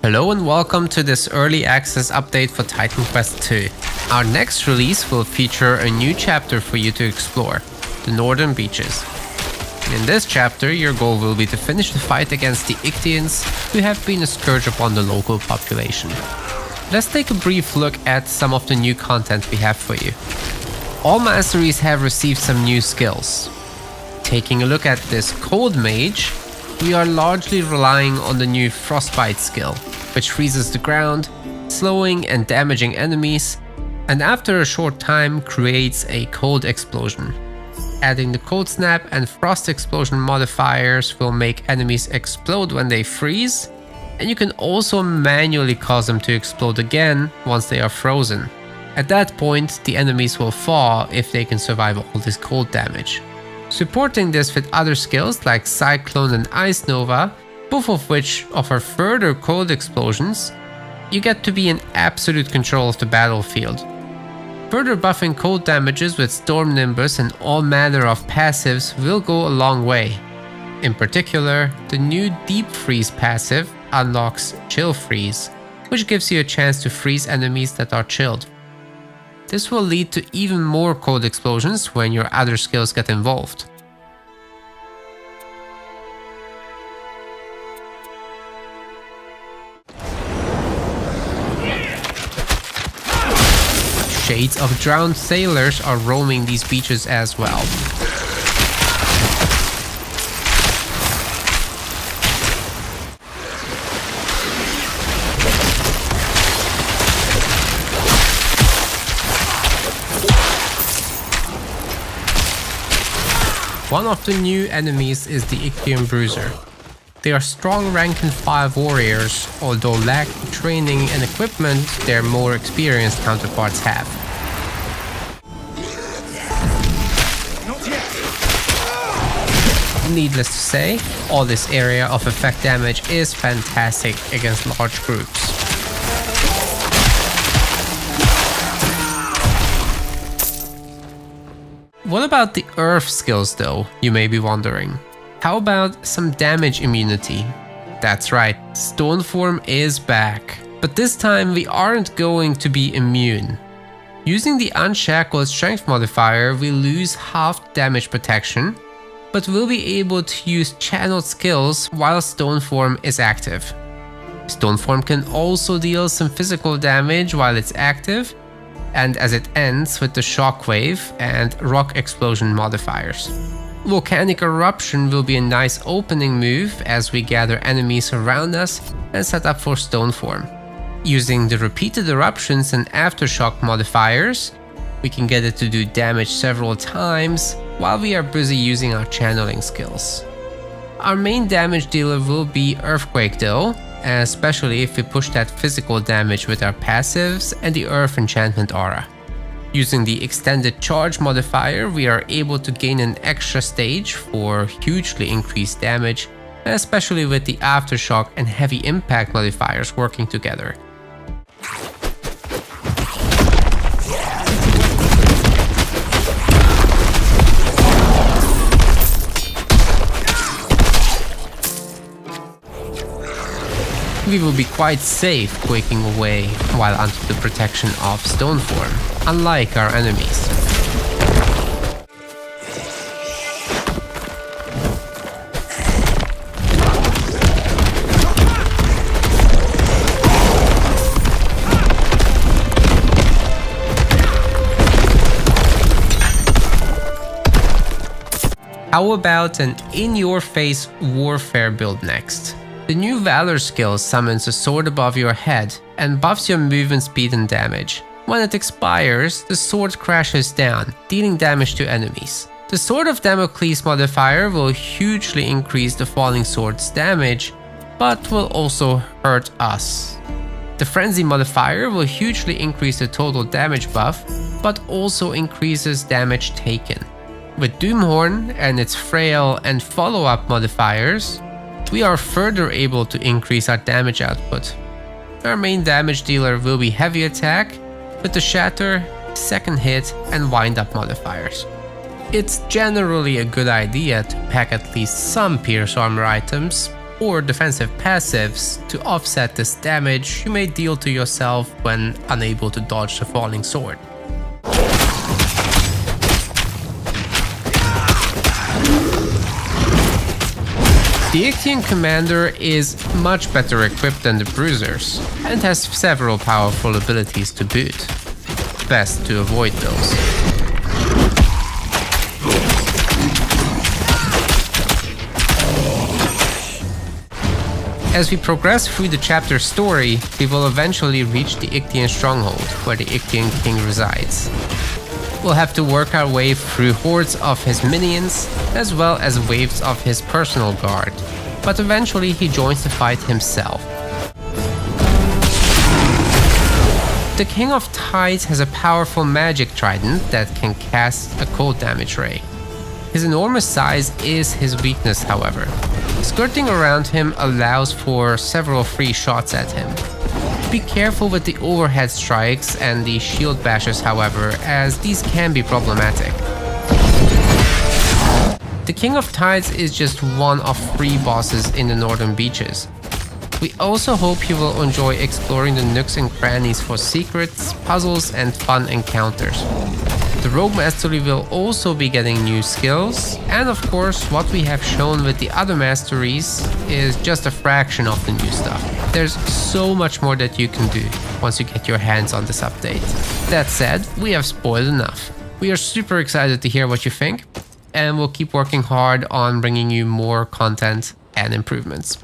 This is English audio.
Hello and welcome to this early access update for Titan Quest 2. Our next release will feature a new chapter for you to explore, the Northern Beaches. In this chapter, your goal will be to finish the fight against the Ictians, who have been a scourge upon the local population. Let's take a brief look at some of the new content we have for you. All masteries have received some new skills. Taking a look at this Cold Mage, we are largely relying on the new Frostbite skill, which freezes the ground, slowing and damaging enemies, and after a short time creates a cold explosion. Adding the Cold Snap and Frost Explosion modifiers will make enemies explode when they freeze, and you can also manually cause them to explode again once they are frozen. At that point, the enemies will thaw if they can survive all this cold damage. Supporting this with other skills like Cyclone and Ice Nova, both of which offer further cold explosions, you get to be in absolute control of the battlefield. Further buffing cold damages with Storm Nimbus and all manner of passives will go a long way. In particular, the new Deep Freeze passive unlocks Chill Freeze, which gives you a chance to freeze enemies that are chilled. This will lead to even more cold explosions when your other skills get involved. Shades of drowned sailors are roaming these beaches as well. One of the new enemies is the Ictian Bruiser. They are strong rank and file warriors, although lack the training and equipment their more experienced counterparts have. Needless to say, all this area of effect damage is fantastic against large groups. What about the Earth skills though, you may be wondering? How about some damage immunity? That's right, Stoneform is back. But this time we aren't going to be immune. Using the Unshackled Strength modifier, we lose half damage protection, but we'll be able to use channeled skills while Stoneform is active. Stoneform can also deal some physical damage while it's active, and as it ends with the Shockwave and Rock Explosion modifiers. Volcanic Eruption will be a nice opening move as we gather enemies around us and set up for Stoneform. Using the Repeated Eruptions and Aftershock modifiers, we can get it to do damage several times while we are busy using our channeling skills. Our main damage dealer will be Earthquake though, especially if we push that physical damage with our passives and the Earth Enchantment Aura. Using the Extended Charge modifier, we are able to gain an extra stage for hugely increased damage, especially with the Aftershock and Heavy Impact modifiers working together. We will be quite safe quaking away while under the protection of Stoneform, unlike our enemies. How about an in-your-face warfare build next? The new Valor skill summons a sword above your head and buffs your movement speed and damage. When it expires, the sword crashes down, dealing damage to enemies. The Sword of Damocles modifier will hugely increase the falling sword's damage, but will also hurt us. The Frenzy modifier will hugely increase the total damage buff, but also increases damage taken. With Doomhorn and its Frail and Follow-up modifiers, we are further able to increase our damage output. Our main damage dealer will be Heavy Attack, with the Shatter, Second Hit and Wind Up modifiers. It's generally a good idea to pack at least some Pierce Armor items, or defensive passives to offset this damage you may deal to yourself when unable to dodge the falling sword. The Ictian commander is much better equipped than the bruisers, and has several powerful abilities to boot. Best to avoid those. As we progress through the chapter's story, we will eventually reach the Ictian stronghold, where the Ictian king resides. We'll have to work our way through hordes of his minions, as well as waves of his personal guard, but eventually he joins the fight himself. The King of Tides has a powerful magic trident that can cast a cold damage ray. His enormous size is his weakness, however. Skirting around him allows for several free shots at him. Be careful with the overhead strikes and the shield bashes, however, as these can be problematic. The King of Tides is just one of 3 bosses in the Northern Beaches. We also hope you will enjoy exploring the nooks and crannies for secrets, puzzles, and fun encounters. The Rogue Mastery will also be getting new skills, and of course what we have shown with the other masteries is just a fraction of the new stuff. There's so much more that you can do once you get your hands on this update. That said, we have spoiled enough. We are super excited to hear what you think, and we'll keep working hard on bringing you more content and improvements.